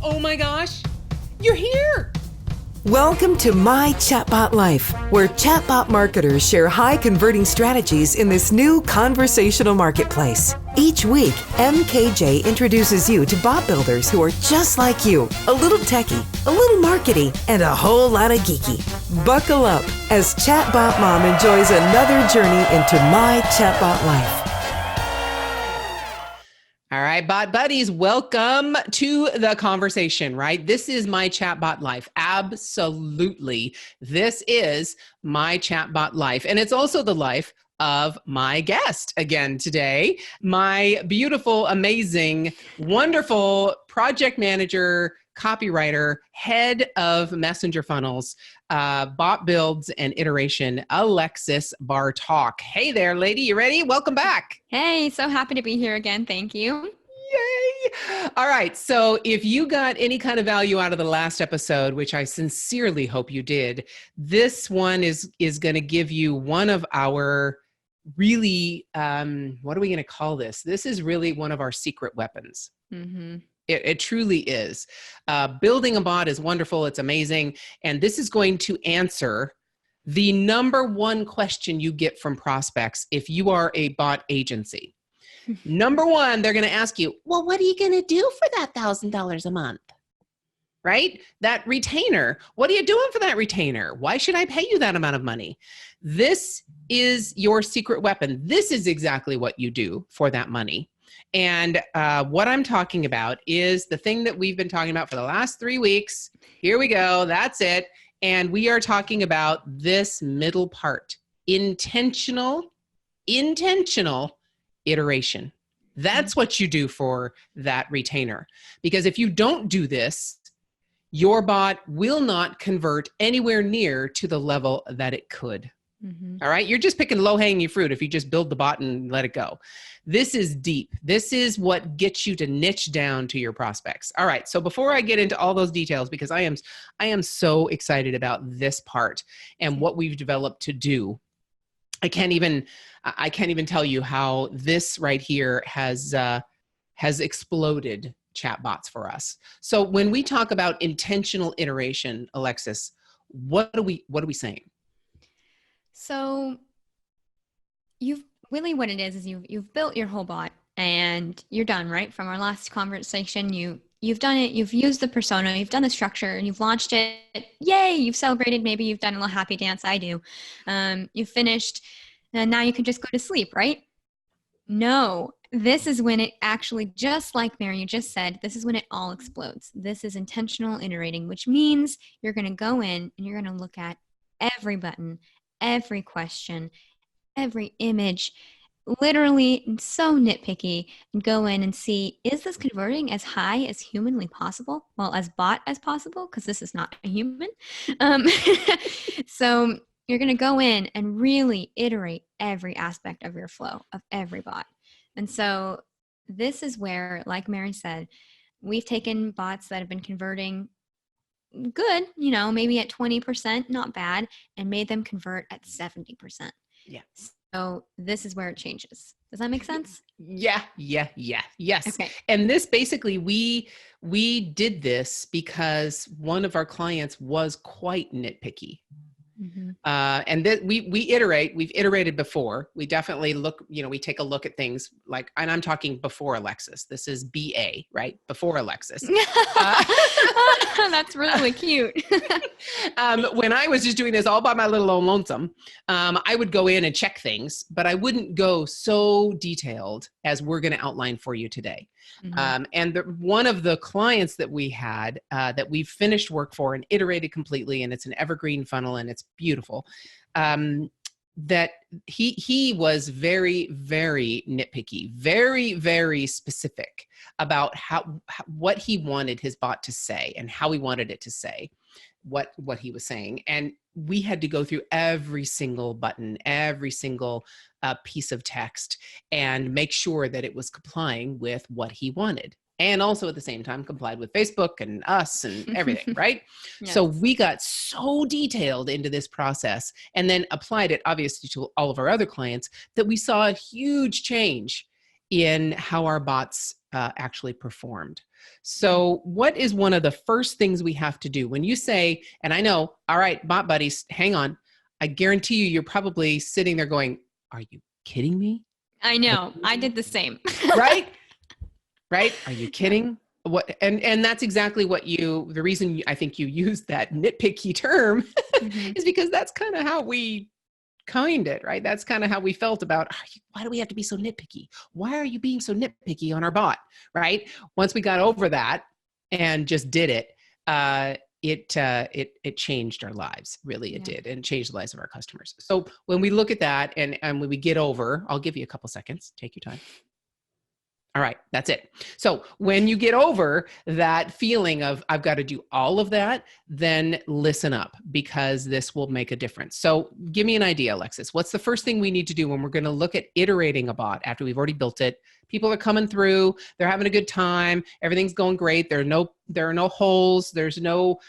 Oh my gosh, you're here. Welcome to My Chatbot Life, where chatbot marketers share high converting strategies in this new conversational marketplace. Each week, MKJ introduces you to bot builders who are just like you, a little techie, a little markety, and a whole lot of geeky. Buckle up as Chatbot Mom enjoys another journey into My Chatbot Life. All right, bot buddies, welcome to the conversation, right? This is My Chatbot Life. Absolutely. This is My Chatbot Life. And it's also the life of my guest again today, my beautiful, amazing, wonderful project manager, copywriter, head of messenger funnels, bot builds and iteration, Alexys Bartok. Hey there, lady. You ready? Welcome back. Hey, so happy to be here again. Thank you. Yay. All right. So if you got any kind of value out of the last episode, which I sincerely hope you did, this one is going to give you one of our really, what are we going to call this? This is really one of our secret weapons. Mm-hmm. It truly is. Building a bot is wonderful. It's amazing. And this is going to answer the number one question you get from prospects if you are a bot agency. Number one, they're going to ask you, well, what are you going to do for that $1,000 a month? Right? That retainer. What are you doing for that retainer? Why should I pay you that amount of money? This is your secret weapon. This is exactly what you do for that money. And what I'm talking about is the thing that we've been talking about for the last 3 weeks. Here we go. That's it. And we are talking about this middle part, intentional iteration. That's what you do for that retainer. Because if you don't do this, your bot will not convert anywhere near to the level that it could. Mm-hmm. All right. You're just picking low-hanging fruit if you just build the bot and let it go. This is deep. This is what gets you to niche down to your prospects. All right. So before I get into all those details, because I am so excited about this part and what we've developed to do, I can't even tell you how this right here has exploded chatbots for us. So when we talk about intentional iteration, Alexys, what are we saying? So what it is you've built your whole bot and you're done, right? From our last conversation, you've done it, you've used the persona, you've done the structure, and you've launched it. Yay, you've celebrated, maybe you've done a little happy dance, I do. You've finished, and now you can just go to sleep, right? No, this is when it actually, just like Mary, you just said, this is when it all explodes. This is intentional iterating, which means you're going to go in and you're going to look at every button, every question, every image, literally so nitpicky, and go in and see, is this converting as high as humanly possible? Well, as bot as possible, because this is not a human. So you're going to go in and really iterate every aspect of your flow of every bot. And so this is where, like Mary said, we've taken bots that have been converting good, maybe at 20%, not bad, and made them convert at 70%. Yeah. So this is where it changes. Does that make sense? Yeah. Yes. Okay. And this basically, we did this because one of our clients was quite nitpicky. Mm-hmm. And we've iterated before. We definitely look, we take a look at things like, and I'm talking before Alexys. This is BA, right? Before Alexys. That's really cute. When I was just doing this all by my little own lonesome, I would go in and check things, but I wouldn't go so detailed as we're going to outline for you today. Mm-hmm. And one of the clients that we had that we've finished work for and iterated completely, and it's an evergreen funnel and it's beautiful, that he was very, very nitpicky, very, very specific about what he wanted his bot to say and how he wanted it to say what he was saying. And we had to go through every single button, every single piece of text, and make sure that it was complying with what he wanted. And also at the same time complied with Facebook and us and everything, right? Yes. So we got so detailed into this process and then applied it obviously to all of our other clients that we saw a huge change in how our bots actually performed. So what is one of the first things we have to do when you say, and I know, all right, bot buddies, hang on. I guarantee you, you're probably sitting there going, are you kidding me? I know. I did the same. Right? Right? Are you kidding? What? And that's exactly what the reason I think you used that nitpicky term is because that's kind of how we coined it, right? That's kind of how we felt about, why do we have to be so nitpicky? Why are you being so nitpicky on our bot, right? Once we got over that and just did it, it changed our lives. Really, it did, and changed the lives of our customers. So when we look at that and when we get over, I'll give you a couple seconds. Take your time. All right, that's it. So when you get over that feeling of I've got to do all of that, then listen up, because this will make a difference. So give me an idea, Alexys. What's the first thing we need to do when we're going to look at iterating a bot after we've already built it? People are coming through, they're having a good time, everything's going great. There are no holes, there's no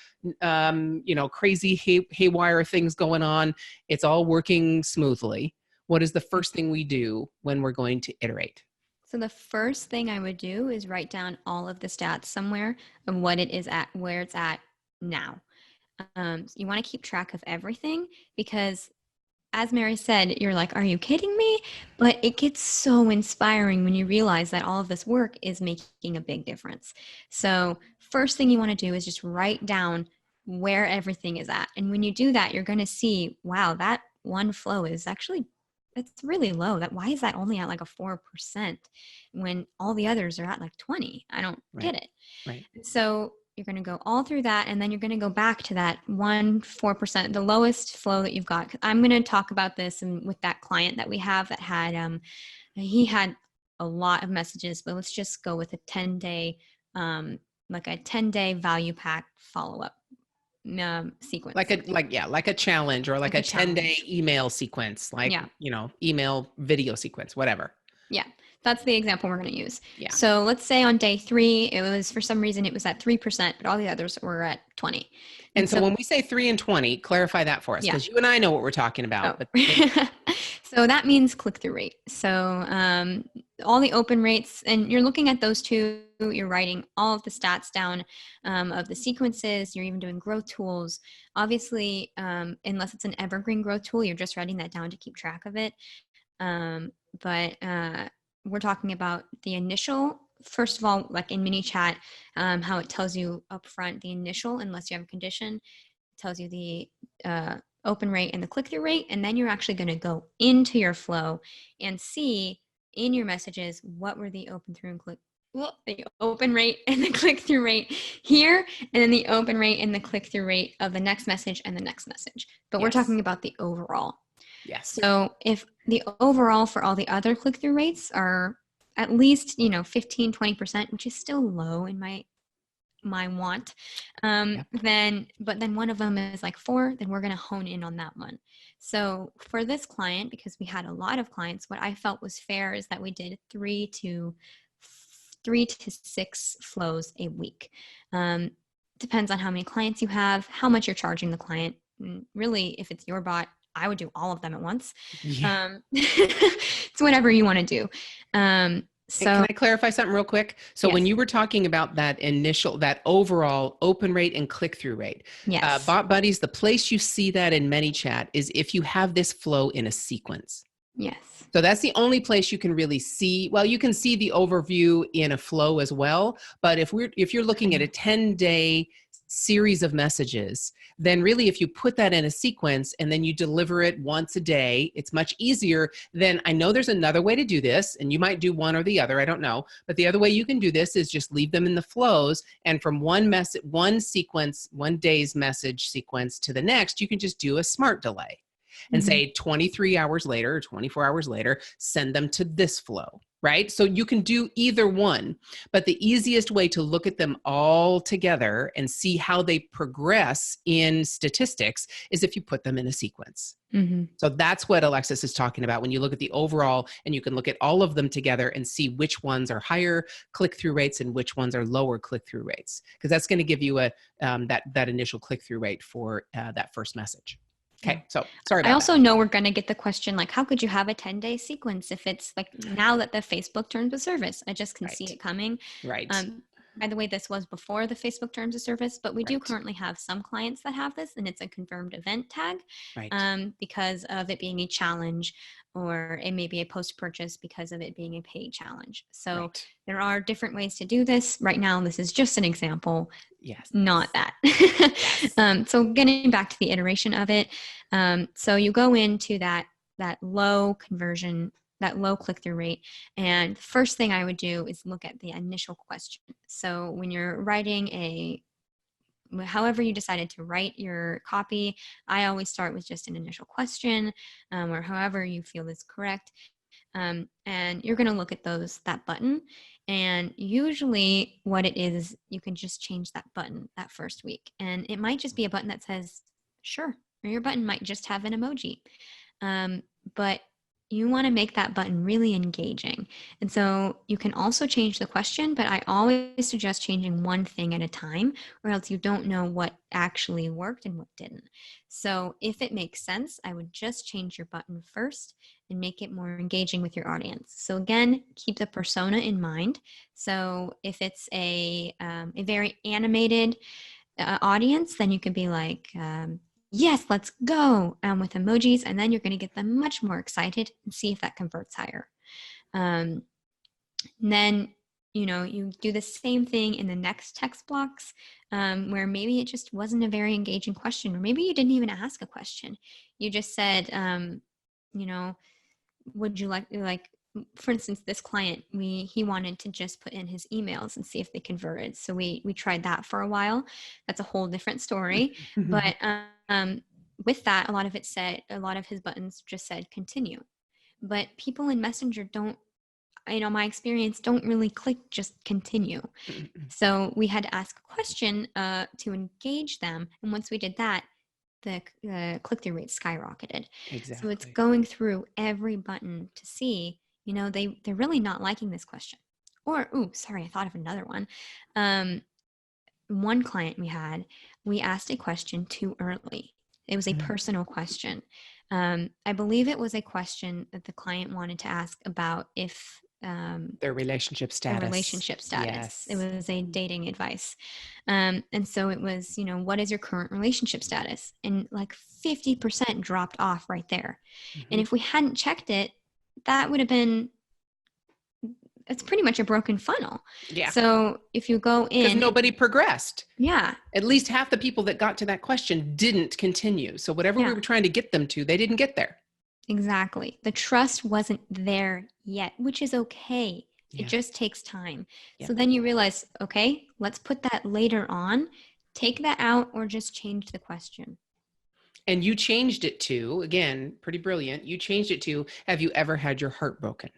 crazy haywire things going on. It's all working smoothly. What is the first thing we do when we're going to iterate? So the first thing I would do is write down all of the stats somewhere of what it is at, where it's at now. You want to keep track of everything because, as Mary said, you're like, are you kidding me? But it gets so inspiring when you realize that all of this work is making a big difference. So first thing you want to do is just write down where everything is at. And when you do that, you're going to see, wow, that one flow is actually it's really low. Why is that only at like a 4% when all the others are at like 20? I don't get it. Right. So you're going to go all through that, and then you're going to go back to that 4%, the lowest flow that you've got. I'm going to talk about this with that client that we have that had, he had a lot of messages, but let's just go with a 10-day, like a 10-day value pack follow-up sequence, like a challenge, or like a 10-day email sequence, email video sequence, whatever. Yeah, that's the example we're going to use. Yeah. So let's say on day 3, it was, for some reason, it was at 3%, but all the others were at 20. And so when we say 3 and 20, clarify that for us, because you and I know what we're talking about. Oh. But so that means click-through rate. So all the open rates, and you're looking at those two, you're writing all of the stats down of the sequences, you're even doing growth tools. Obviously, unless it's an evergreen growth tool, you're just writing that down to keep track of it. But we're talking about the initial, first of all, like in mini chat, how it tells you upfront the initial, unless you have a condition, it tells you the open rate and the click-through rate, and then you're actually going to go into your flow and see in your messages what were the the open rate and the click-through rate here, and then the open rate and the click-through rate of the next message and the next message. But we're talking about the overall. Yes. So if the overall for all the other click-through rates are at least 15, 20%, which is still low in my want, then one of them is like 4, then we're going to hone in on that one. So for this client, because we had a lot of clients, what I felt was fair is that we did 3 to 6 flows a week. Depends on how many clients you have, how much you're charging the client. And really, if it's your bot, I would do all of them at once. Yeah. It's whatever you want to do. So can I clarify something real quick? So when you were talking about that overall open rate and click-through rate, Bot Buddies, the place you see that in ManyChat is if you have this flow in a sequence. Yes. So that's the only place you can really see. Well, you can see the overview in a flow as well. But if you're looking at a 10-day series of messages, then really if you put that in a sequence and then you deliver it once a day, it's much easier than, I know there's another way to do this, and you might do one or the other, I don't know, but the other way you can do this is just leave them in the flows, and from one day's message sequence to the next, you can just do a smart delay and say 23 hours later or 24 hours later, send them to this flow, right? So you can do either one, but the easiest way to look at them all together and see how they progress in statistics is if you put them in a sequence. So that's what Alexys is talking about when you look at the overall, and you can look at all of them together and see which ones are higher click-through rates and which ones are lower click-through rates, because that's going to give you that initial click-through rate for that first message. Okay, so sorry about that. I also know we're going to get the question, like, how could you have a 10-day sequence if it's like now that the Facebook turned to service? I just can see it coming. Right. By the way, this was before the Facebook Terms of Service, but we do Right. currently have some clients that have this, and it's a confirmed event tag Right. because of it being a challenge, or it may be a post-purchase because of it being a paid challenge. So Right. there are different ways to do this. Right now, this is just an example, Yes. not that. Yes. So getting back to the iteration of it, so you go into that low conversion, that low click-through rate. And the first thing I would do is look at the initial question. So when you're writing however you decided to write your copy, I always start with just an initial question, or however you feel is correct. And you're going to look at that button. And usually what it is, you can just change that button that first week. And it might just be a button that says, sure, or your button might just have an emoji. But you want to make that button really engaging. And so you can also change the question, but I always suggest changing one thing at a time, or else you don't know what actually worked and what didn't. So if it makes sense, I would just change your button first and make it more engaging with your audience. So again, keep the persona in mind. So if it's a very animated audience, then you could be like, yes, let's go, with emojis, and then you're going to get them much more excited and see if that converts higher. Then, you do the same thing in the next text blocks, where maybe it just wasn't a very engaging question, or maybe you didn't even ask a question. You just said, would you like, for instance, this client, he wanted to just put in his emails and see if they converted. So we tried that for a while. That's a whole different story. But with that, a lot of his buttons just said continue. But people in Messenger don't, my experience, don't really click just continue. So we had to ask a question to engage them. And once we did that, the click-through rate skyrocketed. Exactly. So it's going through every button to see, they're really not liking this question. Or, I thought of another one. One client we asked a question too early. It was a personal question. I believe it was a question that the client wanted to ask about if their relationship status. Yes. It was a dating advice. And so it was, what is your current relationship status? And like 50% dropped off right there. And if we hadn't checked it, that would have been, it's pretty much a broken funnel. Yeah. So if you go in, because nobody progressed. Yeah. At least half the people that got to that question didn't continue. So whatever we were trying to get them to, they didn't get there. Exactly. The trust wasn't there yet, which is okay. Yeah. It just takes time. Yeah. So then you realize, okay, let's put that later on, take that out, or just change the question. And you changed it to, again, pretty brilliant. You changed it to, have you ever had your heart broken?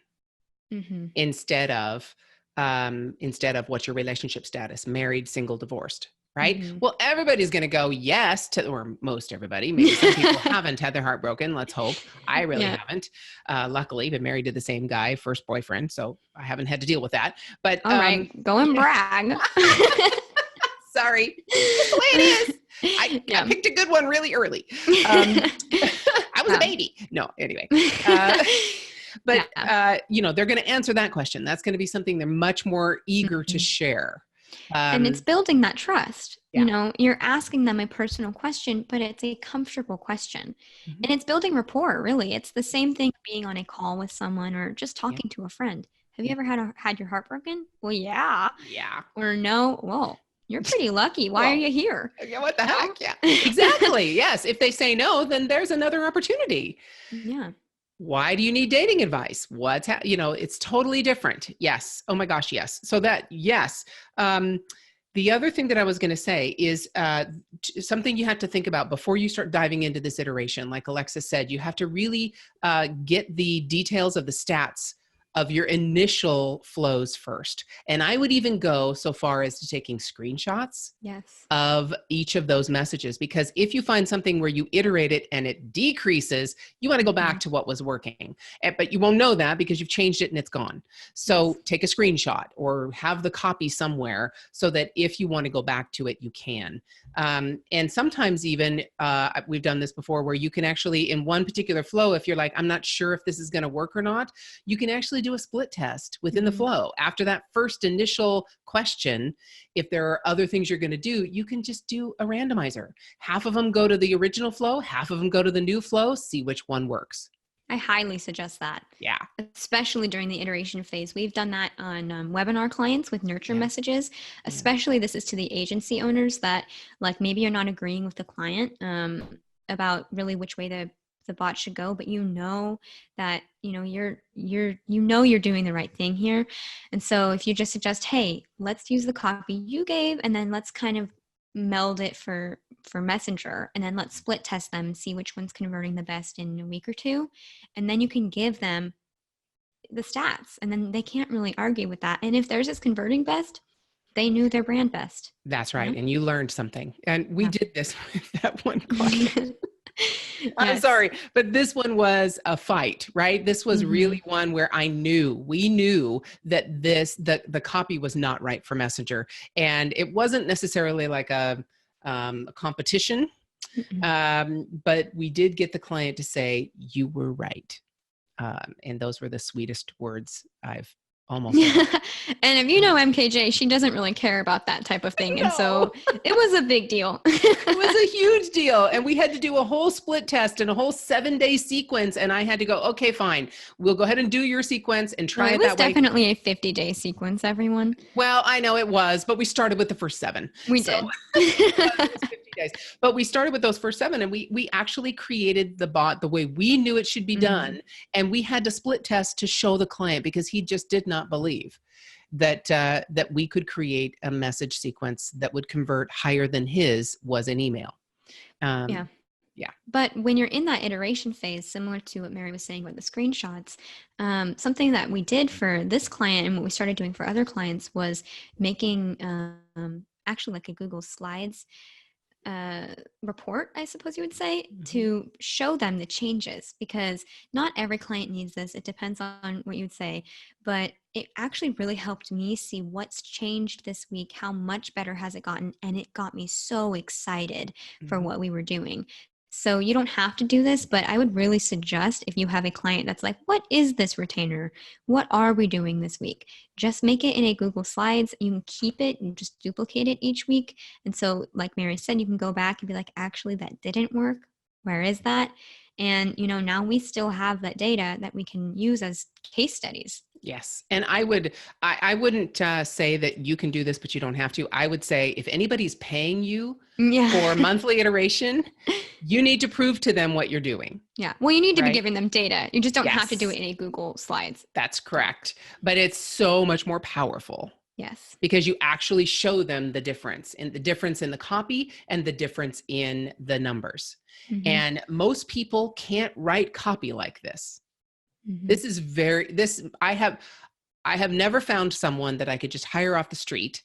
Instead of what's your relationship status? Married, single, divorced, right? Well, everybody's going to go yes to, or most everybody. Maybe some people haven't had their heart broken. Let's hope. I really haven't. Luckily, been married to the same guy, first boyfriend, so I haven't had to deal with that. But all right, go and brag. Sorry, that's the way it is. I picked a good one really early. I was a baby. No, anyway. But, they're going to answer that question. That's going to be something they're much more eager to share. And it's building that trust. You're asking them a personal question, but it's a comfortable question. And it's building rapport, really. It's the same thing being on a call with someone or just talking to a friend. Have you ever had your heart broken? Well, yeah. Yeah. Or no? Well, you're pretty lucky. Why are you here? Yeah, what the heck? Yeah, exactly. Yes. If they say no, then there's another opportunity. Yeah. Why do you need dating advice? It's totally different. Yes. Oh my gosh. Yes. So yes. The other thing that I was going to say is something you have to think about before you start diving into this iteration. Like Alexys said, you have to really get the details of the stats of your initial flows first. And I would even go so far as to taking screenshots of each of those messages, because if you find something where you iterate it and it decreases, you want to go back to what was working. But you won't know that because you've changed it and it's gone. So take a screenshot or have the copy somewhere so that if you want to go back to it, you can. And sometimes even we've done this before where you can actually, in one particular flow, if you're like, I'm not sure if this is going to work or not, you can actually actually do a split test within the flow. After that first initial question, if there are other things you're going to do, you can just do a randomizer. Half of them go to the original flow, half of them go to the new flow, see which one works. I highly suggest that. Yeah. Especially during the iteration phase. We've done that on webinar clients with nurture messages. Especially this is to the agency owners that like maybe you're not agreeing with the client about really which way the bot should go, but you know that you're doing the right thing here. And so if you just suggest, hey, let's use the copy you gave and then let's kind of meld it for Messenger, and then let's split test them and see which one's converting the best in a week or two. And then you can give them the stats and then they can't really argue with that. And if theirs is converting best, they knew their brand best. That's right. And you learned something. And we did this with that one client. I'm sorry, but this one was a fight, right? This was really one where we knew that the copy was not right for Messenger. And it wasn't necessarily like a competition, but we did get the client to say, you were right. And those were the sweetest words I've almost And if you know MKJ, she doesn't really care about that type of thing. And so it was a big deal. It was a huge deal. And we had to do a whole split test and a whole 7-day sequence. And I had to go, okay, fine. We'll go ahead and do your sequence and try it that way. It was definitely a 50-day sequence, everyone. Well, I know it was, but we started with the first 7. We did. It was 50 days. But we started with those first 7 and we actually created the bot the way we knew it should be done. And we had to split test to show the client because he just did not believe that we could create a message sequence that would convert higher than his was an email. Yeah. But when you're in that iteration phase, similar to what Mary was saying with the screenshots, something that we did for this client and what we started doing for other clients was making actually like a Google Slides report, I suppose you would say, to show them the changes, because not every client needs this. It depends on what you would say, but it actually really helped me see what's changed this week, how much better has it gotten, and it got me so excited for what we were doing. So you don't have to do this, but I would really suggest if you have a client that's like, what is this retainer? What are we doing this week? Just make it in a Google Slides. You can keep it and just duplicate it each week. And so like Mary said, you can go back and be like, actually, that didn't work. Where is that? And, now we still have that data that we can use as case studies. Yes. And I wouldn't say that you can do this, but you don't have to. I would say if anybody's paying you for monthly iteration, you need to prove to them what you're doing. Yeah. Well, you need to be giving them data. You just don't have to do it in a Google Slides. That's correct. But it's so much more powerful. Yes. Because you actually show them the difference in the copy and the difference in the numbers. And most people can't write copy like this. I have never found someone that I could just hire off the street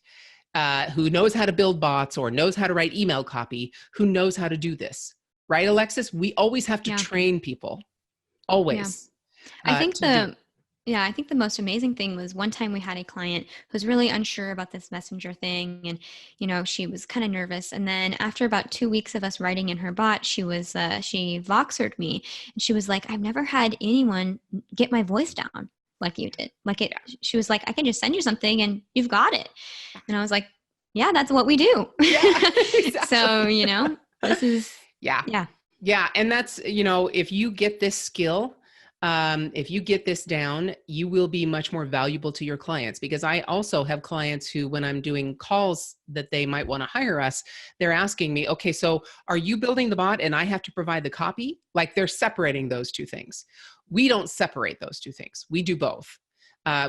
who knows how to build bots or knows how to write email copy, who knows how to do this. Right, Alexys? We always have to train people. Always. Yeah. I think the most amazing thing was one time we had a client who was really unsure about this Messenger thing. And, she was kind of nervous. And then after about 2 weeks of us writing in her bot, she Voxered me. And she was like, I've never had anyone get my voice down like you did. She was like, I can just send you something and you've got it. And I was like, yeah, that's what we do. Yeah, exactly. So, this is, Yeah. And that's, if you get this skill, if you get this down, you will be much more valuable to your clients, because I also have clients who, when I'm doing calls that they might want to hire us, they're asking me, okay, so are you building the bot and I have to provide the copy? Like, they're separating those two things. We don't separate those two things. We do both.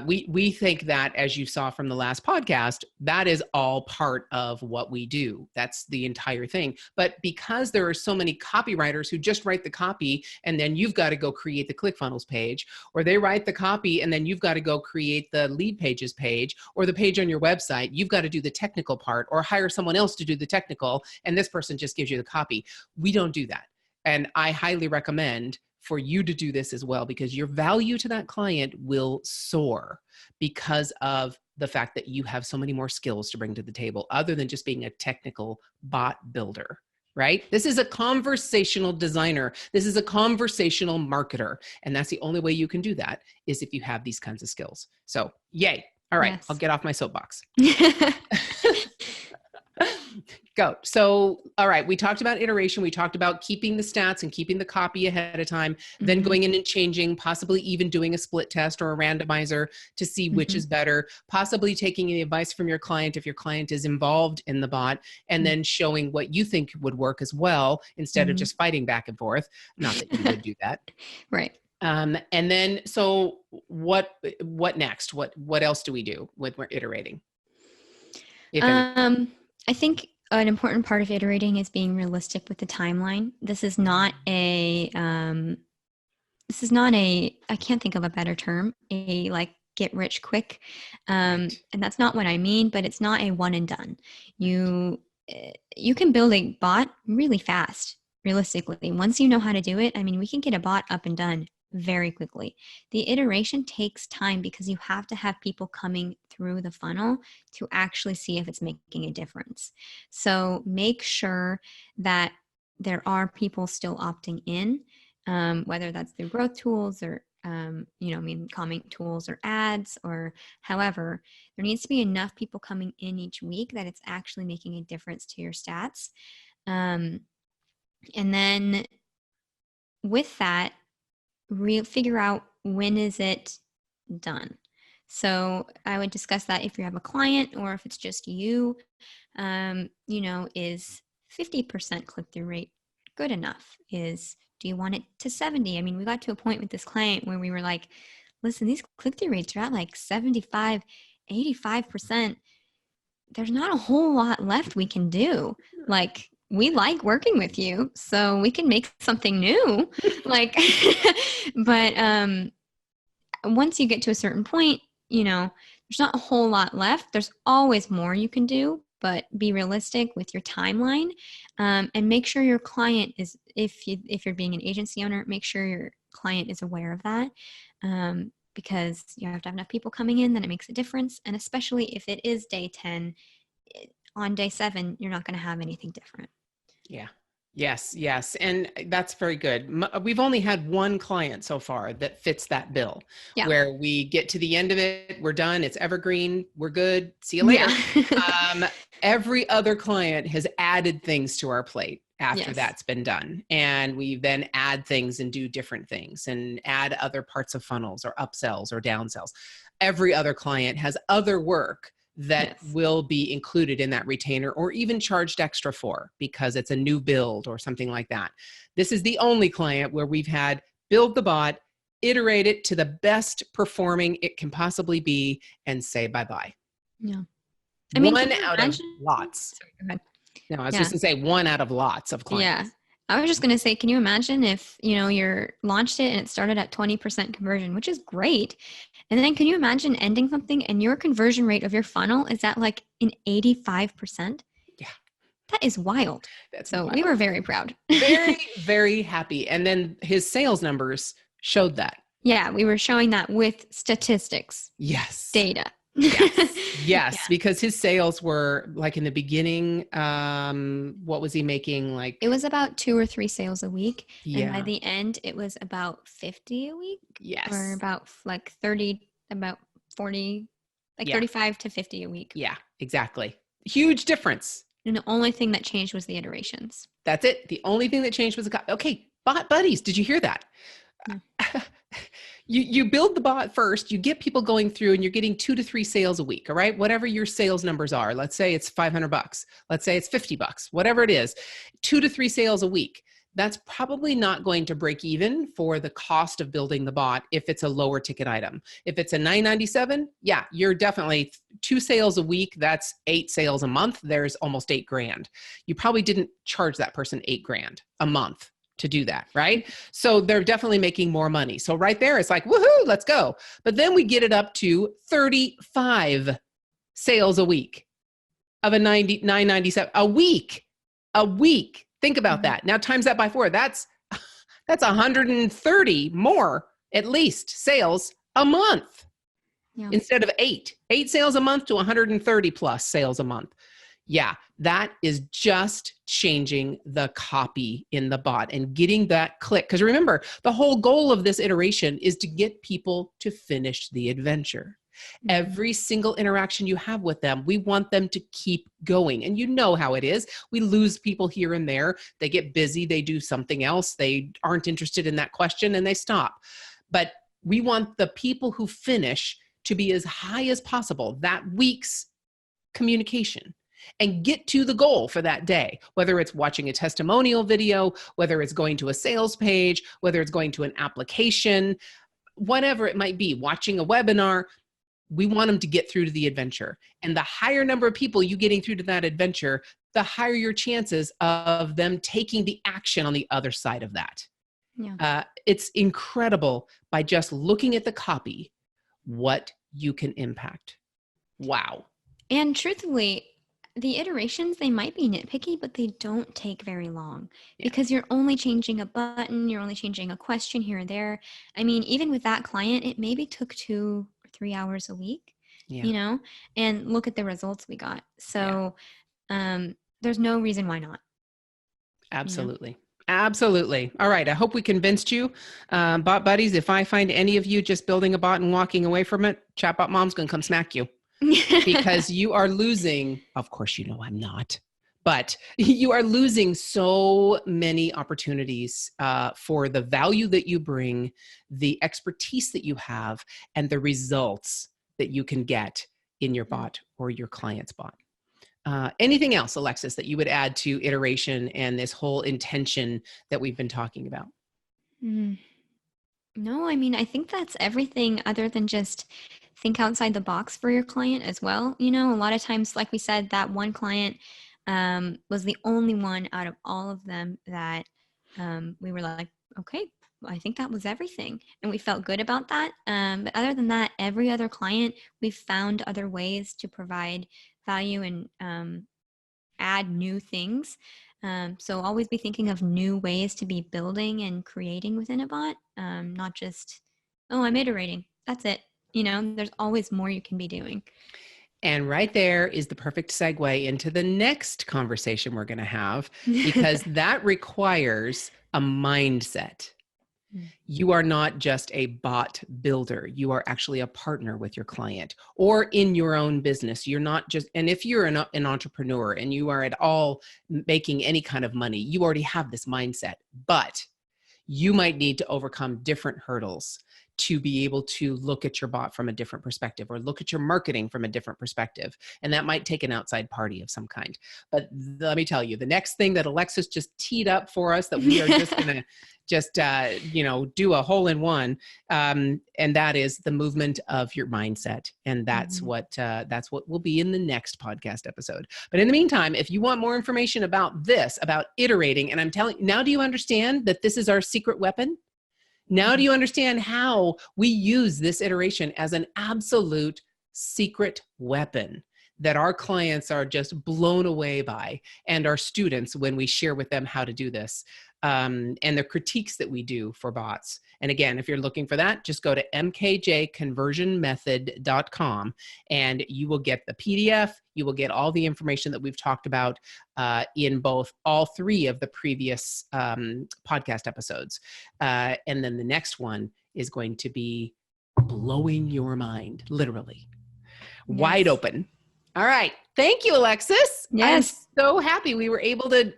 We think that, as you saw from the last podcast, that is all part of what we do. That's the entire thing. But because there are so many copywriters who just write the copy and then you've got to go create the ClickFunnels page, or they write the copy and then you've got to go create the lead pages page or the page on your website, you've got to do the technical part or hire someone else to do the technical, and this person just gives you the copy. We don't do that. And I highly recommend for you to do this as well, because your value to that client will soar because of the fact that you have so many more skills to bring to the table other than just being a technical bot builder. right? This is a conversational designer. This is a conversational marketer. And that's the only way you can do that is if you have these kinds of skills. So yay. All right. Yes. I'll get off my soapbox. Go. So, all right. We talked about iteration. We talked about keeping the stats and keeping the copy ahead of time, then going in and changing, possibly even doing a split test or a randomizer to see which is better, possibly taking the advice from your client if your client is involved in the bot, and then showing what you think would work as well instead of just fighting back and forth. Not that you would do that. Right. And then, so what next? What else do we do when we're iterating? I think an important part of iterating is being realistic with the timeline. This is not a, I can't think of a better term, a like get rich quick. And that's not what I mean, but it's not a one and done. You can build a bot really fast, realistically. Once you know how to do it, I mean, we can get a bot up and done very quickly. The iteration takes time because you have to have people coming through the funnel to actually see if it's making a difference. So make sure that there are people still opting in, whether that's through growth tools or, comment tools or ads or however, there needs to be enough people coming in each week that it's actually making a difference to your stats. And then with that, figure out when is it done. So I would discuss that if you have a client or if it's just you, is 50% click-through rate good enough? Do you want it to 70? I mean, we got to a point with this client where we were like, listen, these click-through rates are at like 75, 85%. There's not a whole lot left we can do. Like, we like working with you, so we can make something new. But once you get to a certain point, there's not a whole lot left. There's always more you can do, but be realistic with your timeline, and make sure your client is, if you're being an agency owner, make sure your client is aware of that, because you have to have enough people coming in, then it makes a difference. And especially if it is day 10, on day 7, you're not going to have anything different. Yeah. Yes. And that's very good. We've only had one client so far that fits that bill, where we get to the end of it, we're done, it's evergreen, we're good, see you later. Yeah. Every other client has added things to our plate after that's been done. And we then add things and do different things and add other parts of funnels or upsells or downsells. Every other client has other work that will be included in that retainer or even charged extra for because it's a new build or something like that. This is the only client where we've had build the bot, iterate it to the best performing it can possibly be, and say bye-bye. Yeah. One out of lots. Sorry, go ahead. No, I was just going to say one out of lots of clients. Yeah. I was just going to say, can you imagine if, you launched it and it started at 20% conversion, which is great. And then can you imagine ending something and your conversion rate of your funnel is at like an 85%? Yeah. That is wild. Wild. We were very proud. Very, very happy. And then his sales numbers showed that. Yeah. We were showing that with statistics. Yes. Data. Yes, because his sales were like in the beginning, what was he making? Like it was about 2 or 3 sales a week. Yeah. And by the end it was about 50 a week. Yes. Or about like 30, about 40, like 35 to 50 a week. Yeah, exactly. Huge difference. And the only thing that changed was the iterations. That's it. The only thing that changed was okay, bot buddies. Did you hear that? Yeah. You build the bot first, you get people going through and you're getting 2 to 3 sales a week. All right. Whatever your sales numbers are, let's say it's $500. Let's say it's $50, whatever it is, 2 to 3 sales a week. That's probably not going to break even for the cost of building the bot if it's a lower ticket item. If it's a $997, yeah, you're definitely 2 sales a week. That's 8 sales a month. There's almost $8,000. You probably didn't charge that person $8,000 a month to do that, right? So they're definitely making more money. So right there, it's like, woohoo, let's go. But then we get it up to 35 sales a week of a $997 a week. Think about that. Now times that by 4. That's 130 more at least sales a month instead of 8 sales a month to 130 plus sales a month. Yeah, that is just changing the copy in the bot and getting that click. Because remember, the whole goal of this iteration is to get people to finish the adventure. Every single interaction you have with them, we want them to keep going. And you know how it is. We lose people here and there. They get busy. They do something else. They aren't interested in that question and they stop. But we want the people who finish to be as high as possible that week's communication and get to the goal for that day, whether it's watching a testimonial video, whether it's going to a sales page, whether it's going to an application, whatever it might be, watching a webinar. We want them to get through to the adventure. And the higher number of people you getting through to that adventure, the higher your chances of them taking the action on the other side of that. Yeah. It's incredible by just looking at the copy, what you can impact. Wow. And truthfully, the iterations, they might be nitpicky, but they don't take very long because you're only changing a button, you're only changing a question here and there. I mean, even with that client, it maybe took 2 or 3 hours a week, and look at the results we got. So there's no reason why not. Absolutely. Absolutely. All right. I hope we convinced you. Bot buddies, if I find any of you just building a bot and walking away from it, Chatbot Mom's going to come smack you. Because you are losing, of course, you know I'm not, but you are losing so many opportunities for the value that you bring, the expertise that you have, and the results that you can get in your bot or your client's bot. Anything else, Alexys, that you would add to iteration and this whole intention that we've been talking about? No, I mean, I think that's everything other than just think outside the box for your client as well. A lot of times, like we said, that one client was the only one out of all of them that we were like, okay, I think that was everything. And we felt good about that. But other than that, every other client, we've found other ways to provide value and add new things. So always be thinking of new ways to be building and creating within a bot, not just, I'm iterating. That's it. There's always more you can be doing. And right there is the perfect segue into the next conversation we're going to have, because that requires a mindset. You are not just a bot builder. You are actually a partner with your client or in your own business. You're not just, and if you're an entrepreneur and you are at all making any kind of money, you already have this mindset, but you might need to overcome different hurdles to be able to look at your bot from a different perspective or look at your marketing from a different perspective. And that might take an outside party of some kind. But let me tell you, the next thing that Alexys just teed up for us that we are just going to do a hole in one. And that is the movement of your mindset. And that's what will be in the next podcast episode. But in the meantime, if you want more information about this, about iterating, and I'm telling you, now do you understand that this is our secret weapon? Now do you understand how we use this iteration as an absolute secret weapon that our clients are just blown away by, and our students when we share with them how to do this, and the critiques that we do for bots. And again, if you're looking for that, just go to mkjconversionmethod.com and you will get the PDF. You will get all the information that we've talked about in all 3 of the previous podcast episodes. And then the next one is going to be blowing your mind, literally. Yes. Wide open. All right. Thank you, Alexys. Yes. I'm so happy we were able to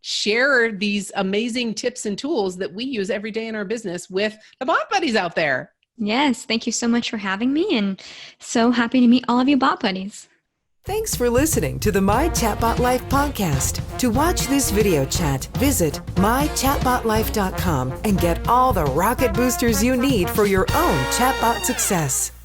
share these amazing tips and tools that we use every day in our business with the bot buddies out there. Yes. Thank you so much for having me, and so happy to meet all of you bot buddies. Thanks for listening to the My Chatbot Life podcast. To watch this video chat, visit mychatbotlife.com and get all the rocket boosters you need for your own chatbot success.